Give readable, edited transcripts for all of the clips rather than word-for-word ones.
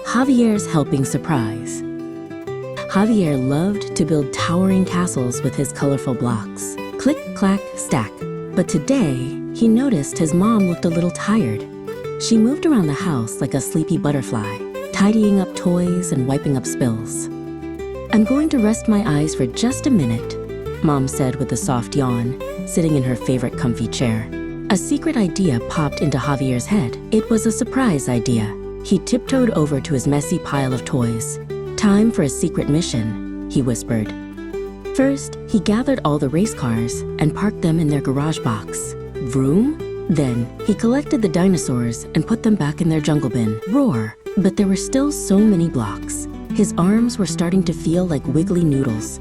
Javier's helping surprise. Javier loved to build towering castles with his colorful blocks. Click, clack, stack. But today, he noticed his mom looked a little tired. She moved around the house like a sleepy butterfly, tidying up toys and wiping up spills. "I'm going to rest my eyes for just a minute," Mom said with a soft yawn, sitting in her favorite comfy chair. A secret idea popped into Javier's head. It was a surprise idea. He tiptoed over to his messy pile of toys. "Time for a secret mission," he whispered. First, he gathered all the race cars and parked them in their garage box. Vroom? Then, he collected the dinosaurs and put them back in their jungle bin. Roar! But there were still so many blocks. His arms were starting to feel like wiggly noodles.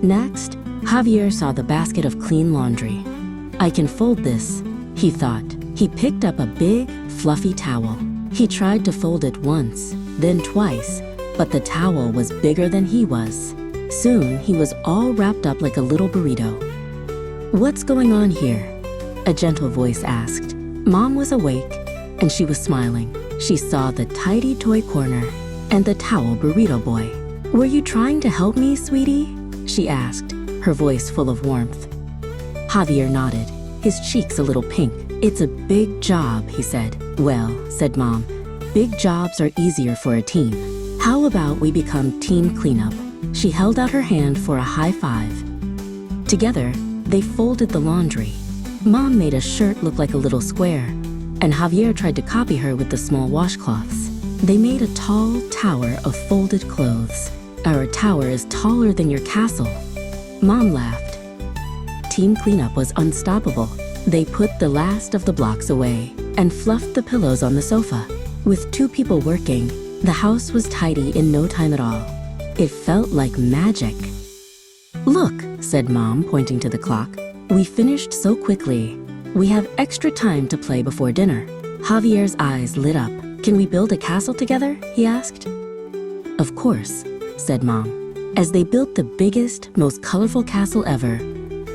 Next, Javier saw the basket of clean laundry. "I can fold this," he thought. He picked up a big, fluffy towel. He tried to fold it once, then twice, but the towel was bigger than he was. Soon, he was all wrapped up like a little burrito. "What's going on here?" a gentle voice asked. Mom was awake, and she was smiling. She saw the tidy toy corner and the towel burrito boy. "Were you trying to help me, sweetie?" she asked, her voice full of warmth. Javier nodded, his cheeks a little pink. "It's a big job," he said. "Well," said Mom, "big jobs are easier for a team. How about we become Team Cleanup?" She held out her hand for a high five. Together, they folded the laundry. Mom made a shirt look like a little square, and Javier tried to copy her with the small washcloths. They made a tall tower of folded clothes. "Our tower is taller than your castle." Mom laughed. Team Cleanup was unstoppable. They put the last of the blocks away and fluffed the pillows on the sofa. With 2 people working, the house was tidy in no time at all. It felt like magic. "Look," said Mom, pointing to the clock. "We finished so quickly. We have extra time to play before dinner." Javier's eyes lit up. "Can we build a castle together?" he asked. "Of course," said Mom. As they built the biggest, most colorful castle ever,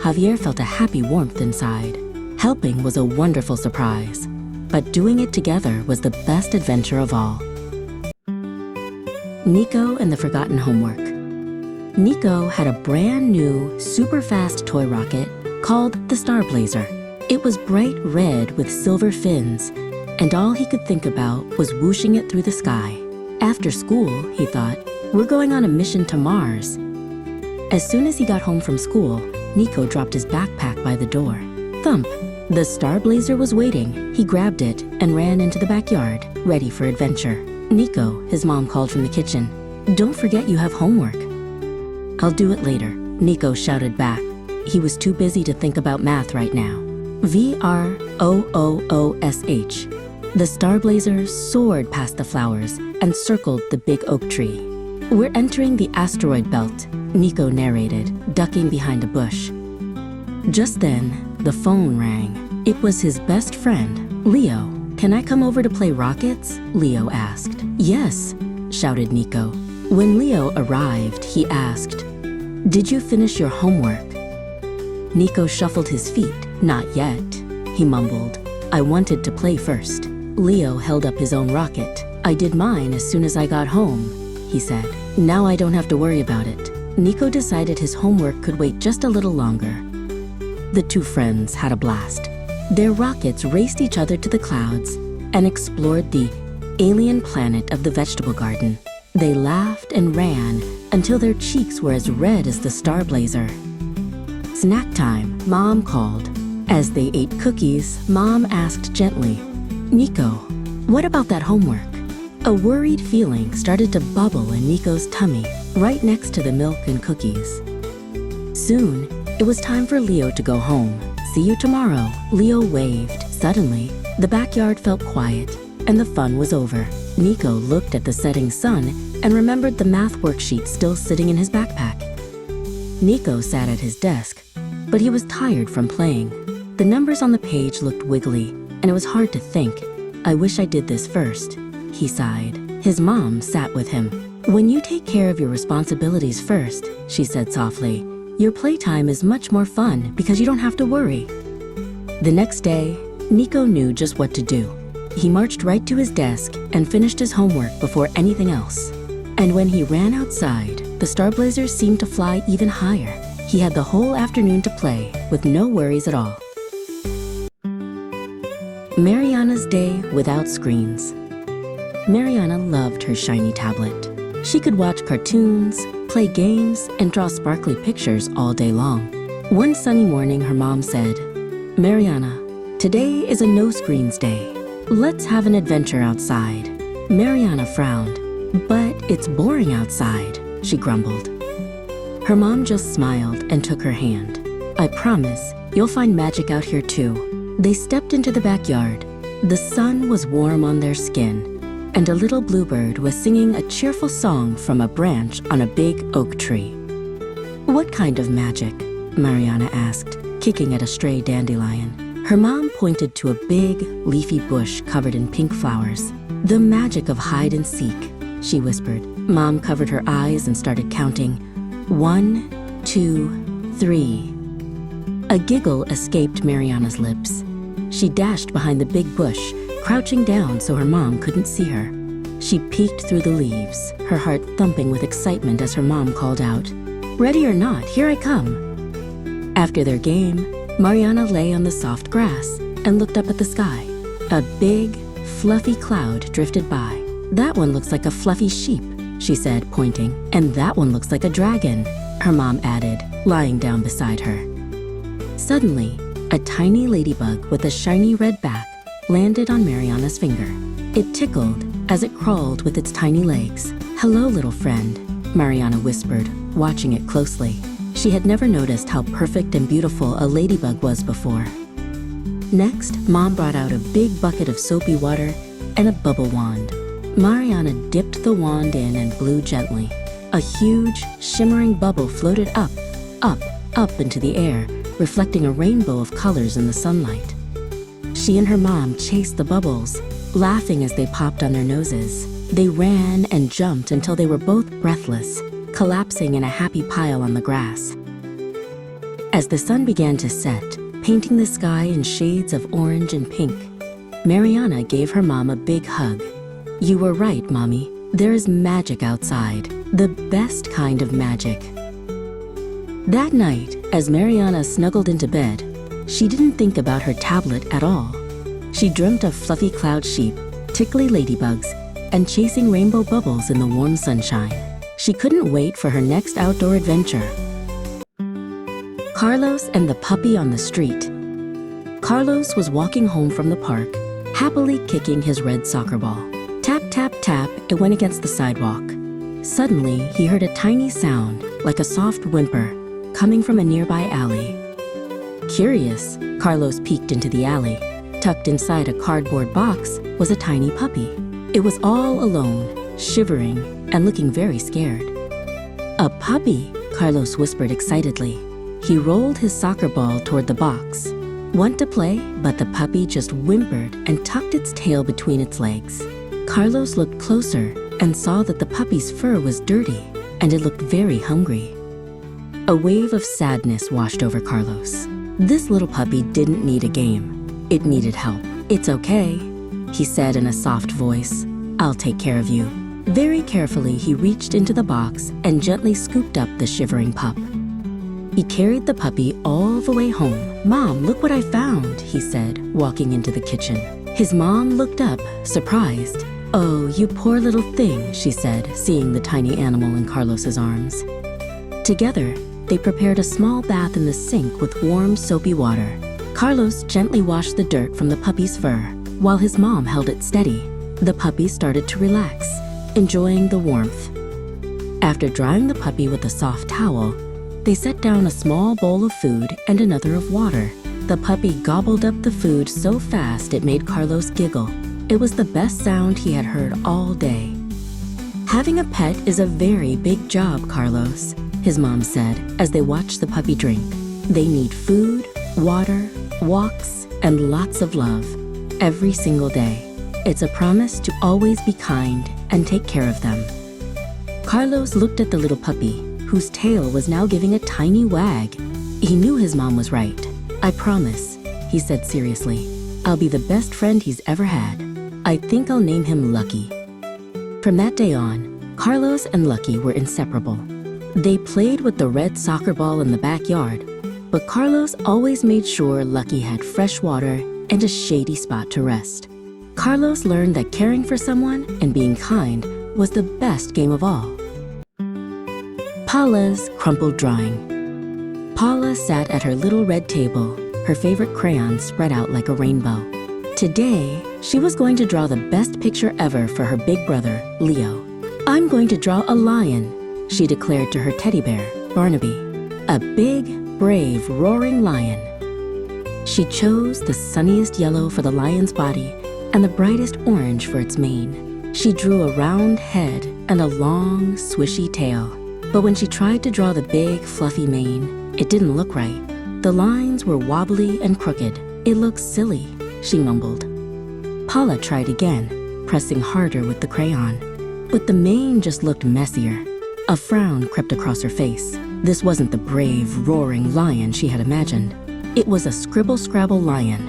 Javier felt a happy warmth inside. Helping was a wonderful surprise, but doing it together was the best adventure of all. Nico and the Forgotten Homework. Nico had a brand new, super fast toy rocket called the Star Blazer. It was bright red with silver fins, and all he could think about was whooshing it through the sky. After school, he thought, we're going on a mission to Mars. As soon as he got home from school, Nico dropped his backpack by the door. Thump! The Star Blazer was waiting. He grabbed it and ran into the backyard, ready for adventure. Nico, his mom called from the kitchen. Don't forget you have homework. I'll do it later, Nico shouted back. He was too busy to think about math right now. VROOOSH. The Star Blazer soared past the flowers and circled the big oak tree. We're entering the asteroid belt, Nico narrated, ducking behind a bush. Just then, the phone rang. It was his best friend, Leo. Can I come over to play rockets? Leo asked. Yes, shouted Nico. When Leo arrived, he asked, did you finish your homework? Nico shuffled his feet. Not yet, he mumbled. I wanted to play first. Leo held up his own rocket. I did mine as soon as I got home, he said. Now I don't have to worry about it. Nico decided his homework could wait just a little longer. The two friends had a blast. Their rockets raced each other to the clouds and explored the alien planet of the vegetable garden. They laughed and ran until their cheeks were as red as the Star Blazer. Snack time, Mom called. As they ate cookies, Mom asked gently, Nico, what about that homework? A worried feeling started to bubble in Nico's tummy, right next to the milk and cookies. Soon, it was time for Leo to go home. See you tomorrow, Leo waved. Suddenly, the backyard felt quiet, and the fun was over. Nico looked at the setting sun and remembered the math worksheet still sitting in his backpack. Nico sat at his desk, but he was tired from playing. The numbers on the page looked wiggly, and it was hard to think. I wish I did this first, he sighed. His mom sat with him. When you take care of your responsibilities first, she said softly, your playtime is much more fun because you don't have to worry. The next day, Nico knew just what to do. He marched right to his desk and finished his homework before anything else. And when he ran outside, the star blazers seemed to fly even higher. He had the whole afternoon to play with no worries at all. Mariana's day without screens. Mariana loved her shiny tablet. She could watch cartoons, play games, and draw sparkly pictures all day long. One sunny morning, her mom said, "Mariana, today is a no-screens day. Let's have an adventure outside." Mariana frowned. "But it's boring outside," she grumbled. Her mom just smiled and took her hand. "I promise you'll find magic out here too." They stepped into the backyard. The sun was warm on their skin, and a little bluebird was singing a cheerful song from a branch on a big oak tree. "What kind of magic?" Mariana asked, kicking at a stray dandelion. Her mom pointed to a big, leafy bush covered in pink flowers. "The magic of hide and seek," she whispered. Mom covered her eyes and started counting. 1, 2, 3. A giggle escaped Mariana's lips. She dashed behind the big bush, crouching down so her mom couldn't see her. She peeked through the leaves, her heart thumping with excitement as her mom called out, "Ready or not, here I come." After their game, Mariana lay on the soft grass and looked up at the sky. A big, fluffy cloud drifted by. "That one looks like a fluffy sheep," she said, pointing. "And that one looks like a dragon," her mom added, lying down beside her. Suddenly, a tiny ladybug with a shiny red back landed on Mariana's finger. It tickled as it crawled with its tiny legs. "Hello, little friend," Mariana whispered, watching it closely. She had never noticed how perfect and beautiful a ladybug was before. Next, Mom brought out a big bucket of soapy water and a bubble wand. Mariana dipped the wand in and blew gently. A huge, shimmering bubble floated up, up, up into the air, reflecting a rainbow of colors in the sunlight. She and her mom chased the bubbles, laughing as they popped on their noses. They ran and jumped until they were both breathless, collapsing in a happy pile on the grass. As the sun began to set, painting the sky in shades of orange and pink, Mariana gave her mom a big hug. "You were right, Mommy. There is magic outside, the best kind of magic." That night, as Mariana snuggled into bed, she didn't think about her tablet at all. She dreamt of fluffy cloud sheep, tickly ladybugs, and chasing rainbow bubbles in the warm sunshine. She couldn't wait for her next outdoor adventure. Carlos and the puppy on the street. Carlos was walking home from the park, happily kicking his red soccer ball. Tap, tap, tap, it went against the sidewalk. Suddenly, he heard a tiny sound, like a soft whimper, coming from a nearby alley. Curious, Carlos peeked into the alley. Tucked inside a cardboard box was a tiny puppy. It was all alone, shivering, and looking very scared. "A puppy," Carlos whispered excitedly. He rolled his soccer ball toward the box. "Want to play?" But the puppy just whimpered and tucked its tail between its legs. Carlos looked closer and saw that the puppy's fur was dirty, and it looked very hungry. A wave of sadness washed over Carlos. This little puppy didn't need a game. It needed help. "It's okay," he said in a soft voice. "I'll take care of you." Very carefully, he reached into the box and gently scooped up the shivering pup. He carried the puppy all the way home. "Mom, look what I found," he said, walking into the kitchen. His mom looked up, surprised. "Oh, you poor little thing," she said, seeing the tiny animal in Carlos's arms. Together, they prepared a small bath in the sink with warm, soapy water. Carlos gently washed the dirt from the puppy's fur, while his mom held it steady. The puppy started to relax, enjoying the warmth. After drying the puppy with a soft towel, they set down a small bowl of food and another of water. The puppy gobbled up the food so fast it made Carlos giggle. It was the best sound he had heard all day. "Having a pet is a very big job, Carlos," his mom said as they watched the puppy drink. "They need food, water, walks, and lots of love every single day. It's a promise to always be kind and take care of them." Carlos looked at the little puppy, whose tail was now giving a tiny wag. He knew his mom was right. "I promise," he said seriously. "I'll be the best friend he's ever had." "I think I'll name him Lucky." From that day on, Carlos and Lucky were inseparable. They played with the red soccer ball in the backyard, but Carlos always made sure Lucky had fresh water and a shady spot to rest. Carlos learned that caring for someone and being kind was the best game of all. Paula's crumpled drawing. Paula sat at her little red table, her favorite crayon spread out like a rainbow. Today, she was going to draw the best picture ever for her big brother, Leo. "I'm going to draw a lion," she declared to her teddy bear, Barnaby. "A big, brave, roaring lion." She chose the sunniest yellow for the lion's body and the brightest orange for its mane. She drew a round head and a long, swishy tail. But when she tried to draw the big, fluffy mane, it didn't look right. The lines were wobbly and crooked. "It looks silly," she mumbled. Paula tried again, pressing harder with the crayon. But the mane just looked messier. A frown crept across her face. This wasn't the brave, roaring lion she had imagined. It was a scribble-scrabble lion.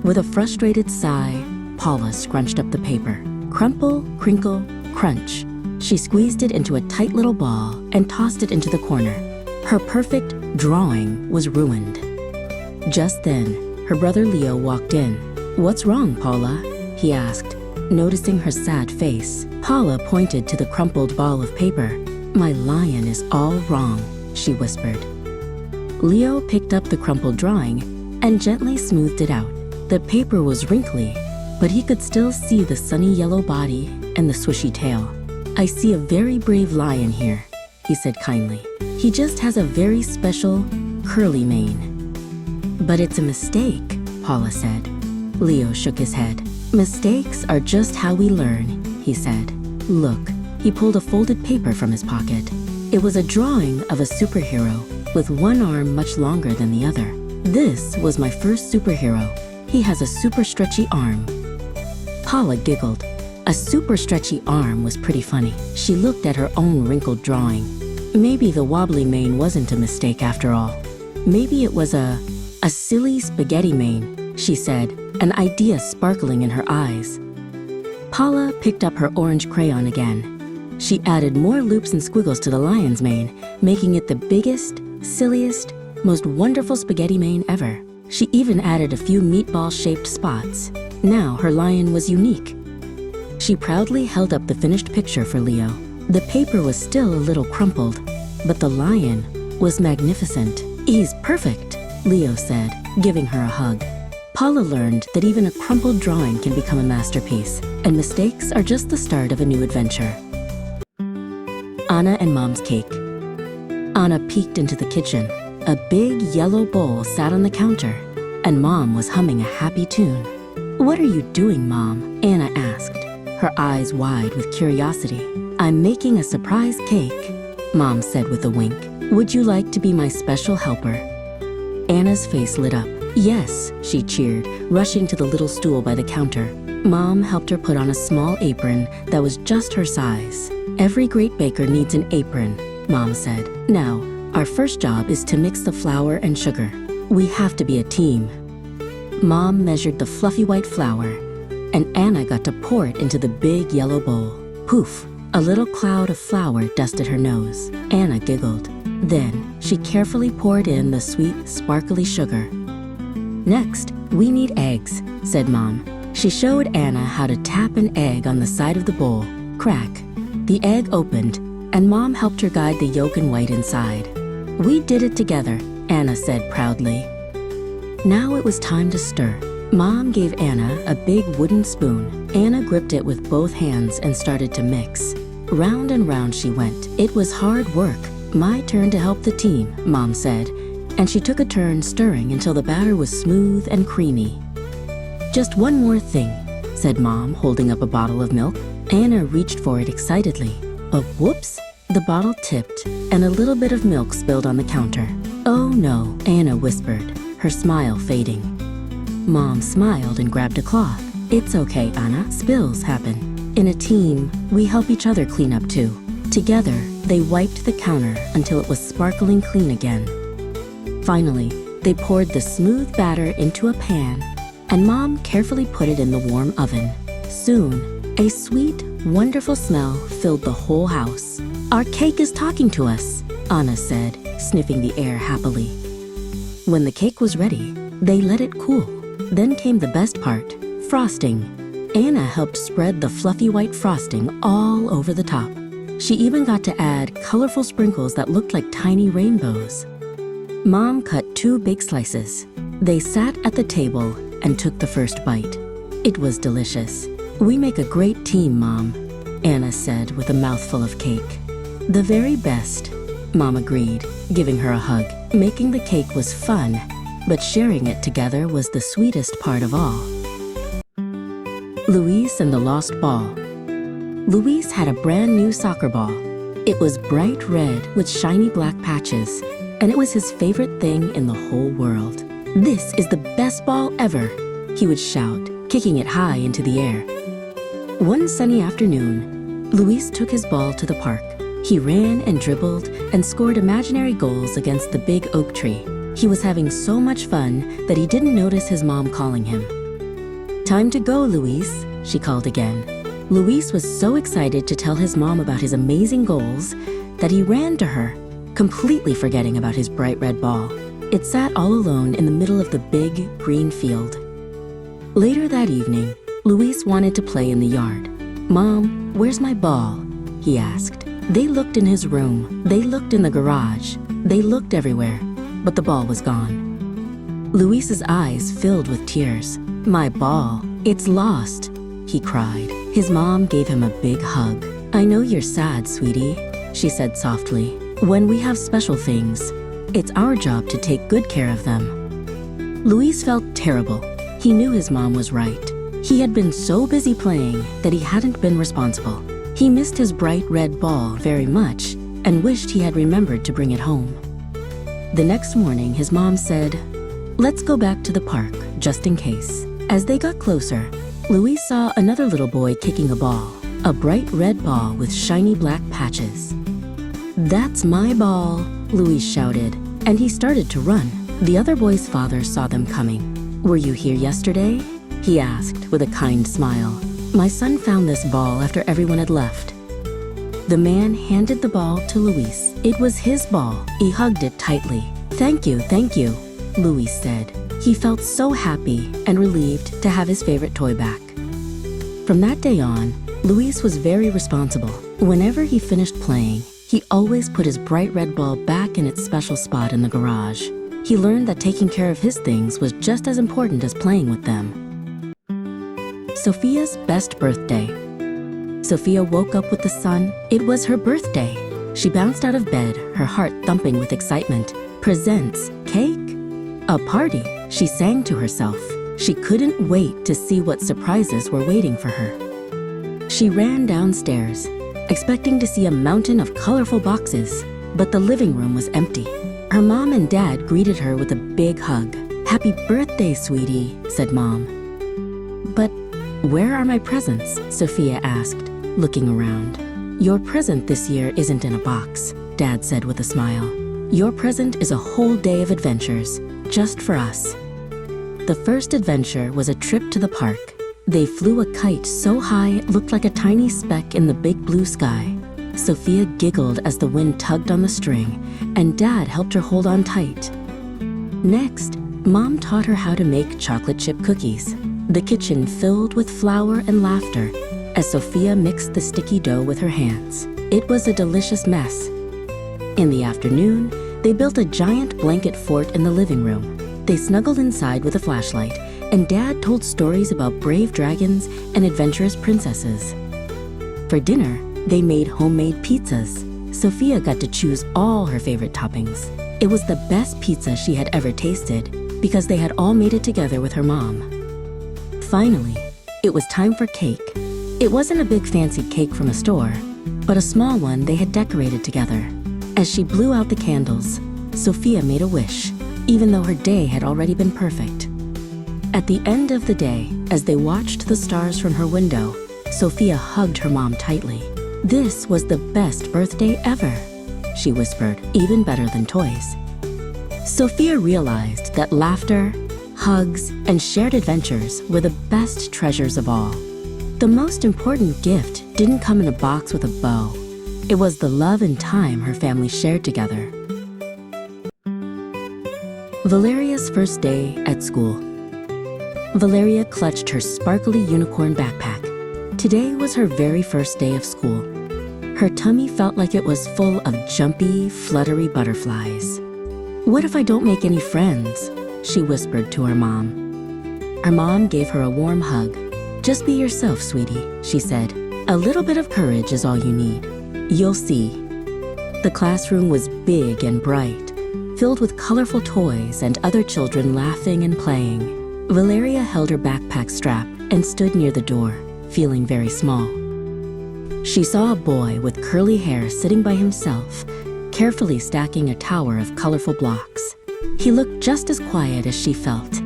With a frustrated sigh, Paula scrunched up the paper. Crumple, crinkle, crunch. She squeezed it into a tight little ball and tossed it into the corner. Her perfect drawing was ruined. Just then, her brother Leo walked in. "What's wrong, Paula?" he asked, noticing her sad face. Paula pointed to the crumpled ball of paper. "My lion is all wrong," she whispered. Leo picked up the crumpled drawing and gently smoothed it out. The paper was wrinkly, but he could still see the sunny yellow body and the swishy tail. "I see a very brave lion here," he said kindly. "He just has a very special, curly mane." "But it's a mistake," Paula said. Leo shook his head. "Mistakes are just how we learn," he said. "Look," he pulled a folded paper from his pocket. It was a drawing of a superhero with one arm much longer than the other. "This was my first superhero. He has a super stretchy arm." Paula giggled. A super stretchy arm was pretty funny. She looked at her own wrinkled drawing. Maybe the wobbly mane wasn't a mistake after all. Maybe it was a silly spaghetti mane, she said, an idea sparkling in her eyes. Paula picked up her orange crayon again. She added more loops and squiggles to the lion's mane, making it the biggest, silliest, most wonderful spaghetti mane ever. She even added a few meatball-shaped spots. Now her lion was unique. She proudly held up the finished picture for Leo. The paper was still a little crumpled, but the lion was magnificent. "He's perfect," Leo said, giving her a hug. Paula learned that even a crumpled drawing can become a masterpiece, and mistakes are just the start of a new adventure. Anna and Mom's cake. Anna peeked into the kitchen. A big yellow bowl sat on the counter, and Mom was humming a happy tune. "What are you doing, Mom?" Anna asked, her eyes wide with curiosity. "I'm making a surprise cake," Mom said with a wink. "Would you like to be my special helper?" Anna's face lit up. "Yes," she cheered, rushing to the little stool by the counter. Mom helped her put on a small apron that was just her size. "Every great baker needs an apron," Mom said. "Now, our first job is to mix the flour and sugar. We have to be a team." Mom measured the fluffy white flour, and Anna got to pour it into the big yellow bowl. Poof! A little cloud of flour dusted her nose. Anna giggled. Then, she carefully poured in the sweet, sparkly sugar. "Next, we need eggs," said Mom. She showed Anna how to tap an egg on the side of the bowl. Crack. The egg opened, and Mom helped her guide the yolk and white inside. "We did it together," Anna said proudly. Now it was time to stir. Mom gave Anna a big wooden spoon. Anna gripped it with both hands and started to mix. Round and round she went. It was hard work. "My turn to help the team," Mom said, and she took a turn stirring until the batter was smooth and creamy. "Just one more thing," said Mom, holding up a bottle of milk. Anna reached for it excitedly. But whoops! The bottle tipped, and a little bit of milk spilled on the counter. "Oh no," Anna whispered, her smile fading. Mom smiled and grabbed a cloth. "It's okay, Anna. Spills happen. In a team, we help each other clean up too." Together, they wiped the counter until it was sparkling clean again. Finally, they poured the smooth batter into a pan, and Mom carefully put it in the warm oven. Soon, a sweet, wonderful smell filled the whole house. "Our cake is talking to us," Anna said, sniffing the air happily. When the cake was ready, they let it cool. Then came the best part, frosting. Anna helped spread the fluffy white frosting all over the top. She even got to add colorful sprinkles that looked like tiny rainbows. Mom cut 2 big slices. They sat at the table and took the first bite. It was delicious. "We make a great team, Mom," Anna said with a mouthful of cake. "The very best," Mom agreed, giving her a hug. Making the cake was fun, but sharing it together was the sweetest part of all. Luis and the Lost Ball. Luis had a brand new soccer ball. It was bright red with shiny black patches, and it was his favorite thing in the whole world. "This is the best ball ever," he would shout, kicking it high into the air. One sunny afternoon, Luis took his ball to the park. He ran and dribbled and scored imaginary goals against the big oak tree. He was having so much fun that he didn't notice his mom calling him. "Time to go, Luis," she called again. Luis was so excited to tell his mom about his amazing goals that he ran to her, completely forgetting about his bright red ball. It sat all alone in the middle of the big green field. Later that evening, Luis wanted to play in the yard. "Mom, where's my ball?" he asked. They looked in his room, they looked in the garage, they looked everywhere, but the ball was gone. Luis's eyes filled with tears. "My ball, it's lost," he cried. His mom gave him a big hug. "I know you're sad, sweetie," she said softly. "When we have special things, it's our job to take good care of them." Luis felt terrible. He knew his mom was right. He had been so busy playing that he hadn't been responsible. He missed his bright red ball very much and wished he had remembered to bring it home. The next morning, his mom said, "Let's go back to the park, just in case." As they got closer, Luis saw another little boy kicking a ball, a bright red ball with shiny black patches. "That's my ball," Luis shouted, and he started to run. The other boy's father saw them coming. "Were you here yesterday?" he asked with a kind smile. "My son found this ball after everyone had left." The man handed the ball to Luis. It was his ball. He hugged it tightly. Thank you," Luis said. He felt so happy and relieved to have his favorite toy back. From that day on, Luis was very responsible. Whenever he finished playing, he always put his bright red ball back in its special spot in the garage. He learned that taking care of his things was just as important as playing with them. Sophia's best birthday. Sophia woke up with the sun. It was her birthday. She bounced out of bed, her heart thumping with excitement. Presents, cake, a party, she sang to herself. She couldn't wait to see what surprises were waiting for her. She ran downstairs, expecting to see a mountain of colorful boxes, but the living room was empty. Her mom and dad greeted her with a big hug. "Happy birthday, sweetie," said Mom. "But where are my presents?" Sophia asked, looking around. "Your present this year isn't in a box," Dad said with a smile. "Your present is a whole day of adventures, just for us." The first adventure was a trip to the park. They flew a kite so high it looked like a tiny speck in the big blue sky. Sophia giggled as the wind tugged on the string, and Dad helped her hold on tight. Next, Mom taught her how to make chocolate chip cookies. The kitchen filled with flour and laughter as Sophia mixed the sticky dough with her hands. It was a delicious mess. In the afternoon, they built a giant blanket fort in the living room. They snuggled inside with a flashlight, and Dad told stories about brave dragons and adventurous princesses. For dinner, they made homemade pizzas. Sophia got to choose all her favorite toppings. It was the best pizza she had ever tasted because they had all made it together with her mom. Finally, it was time for cake. It wasn't a big fancy cake from a store, but a small one they had decorated together. As she blew out the candles, Sophia made a wish, even though her day had already been perfect. At the end of the day, as they watched the stars from her window, Sophia hugged her mom tightly. "This was the best birthday ever," she whispered, "even better than toys." Sophia realized that laughter, hugs, and shared adventures were the best treasures of all. The most important gift didn't come in a box with a bow. It was the love and time her family shared together. Valeria's first day at school. Valeria clutched her sparkly unicorn backpack. Today was her very first day of school. Her tummy felt like it was full of jumpy, fluttery butterflies. "What if I don't make any friends?" she whispered to her mom. Her mom gave her a warm hug. "Just be yourself, sweetie," she said. "A little bit of courage is all you need. You'll see." The classroom was big and bright, filled with colorful toys and other children laughing and playing. Valeria held her backpack strap and stood near the door, feeling very small. She saw a boy with curly hair sitting by himself, carefully stacking a tower of colorful blocks. He looked just as quiet as she felt.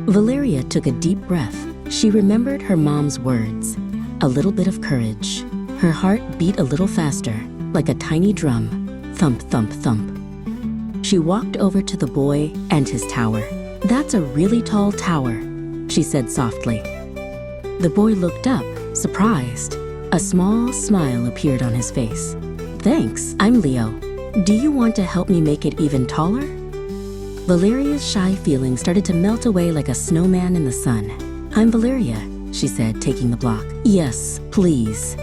Valeria took a deep breath. She remembered her mom's words, "A little bit of courage." Her heart beat a little faster, like a tiny drum, thump, thump, thump. She walked over to the boy and his tower. "That's a really tall tower," she said softly. The boy looked up, surprised. A small smile appeared on his face. "Thanks, I'm Leo. Do you want to help me make it even taller?" Valeria's shy feelings started to melt away like a snowman in the sun. "I'm Valeria," she said, taking the block. "Yes, please."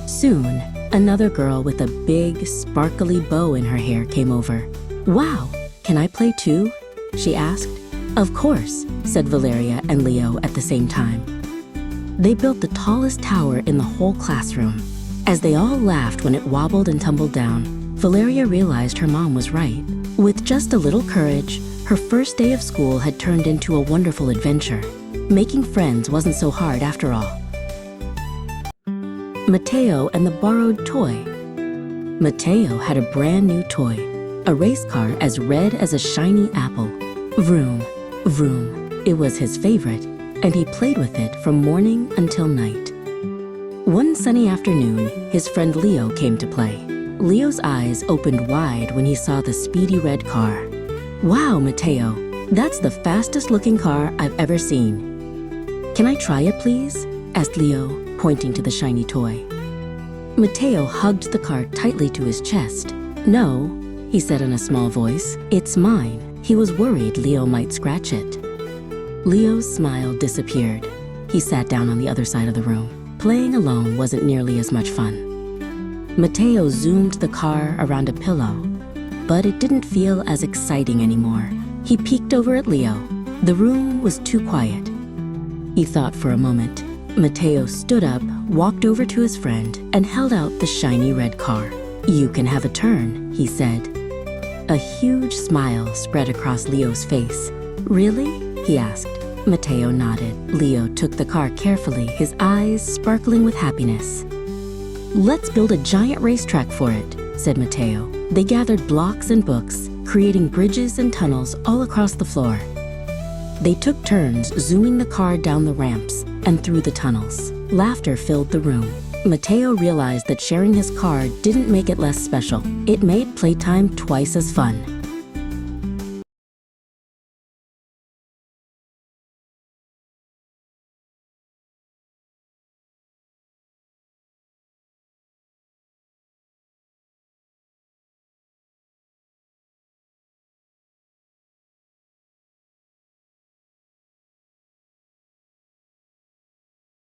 Soon, another girl with a big, sparkly bow in her hair came over. "Wow, can I play too?" she asked. "Of course," said Valeria and Leo at the same time. They built the tallest tower in the whole classroom. As they all laughed when it wobbled and tumbled down, Valeria realized her mom was right. With just a little courage, her first day of school had turned into a wonderful adventure. Making friends wasn't so hard after all. Mateo and the borrowed toy. Mateo had a brand new toy, a race car as red as a shiny apple. Vroom, vroom. It was his favorite, and he played with it from morning until night. One sunny afternoon, his friend Leo came to play. Leo's eyes opened wide when he saw the speedy red car. "Wow, Mateo, that's the fastest-looking car I've ever seen." "Can I try it, please?" asked Leo, pointing to the shiny toy. Mateo hugged the car tightly to his chest. "No," he said in a small voice, "it's mine." He was worried Leo might scratch it. Leo's smile disappeared. He sat down on the other side of the room. Playing alone wasn't nearly as much fun. Mateo zoomed the car around a pillow, but it didn't feel as exciting anymore. He peeked over at Leo. The room was too quiet. He thought for a moment. Mateo stood up, walked over to his friend, and held out the shiny red car. "You can have a turn," he said. A huge smile spread across Leo's face. "Really?" he asked. Mateo nodded. Leo took the car carefully, his eyes sparkling with happiness. "Let's build a giant racetrack for it," said Mateo. They gathered blocks and books, creating bridges and tunnels all across the floor. They took turns zooming the car down the ramps and through the tunnels. Laughter filled the room. Mateo realized that sharing his car didn't make it less special. It made playtime twice as fun.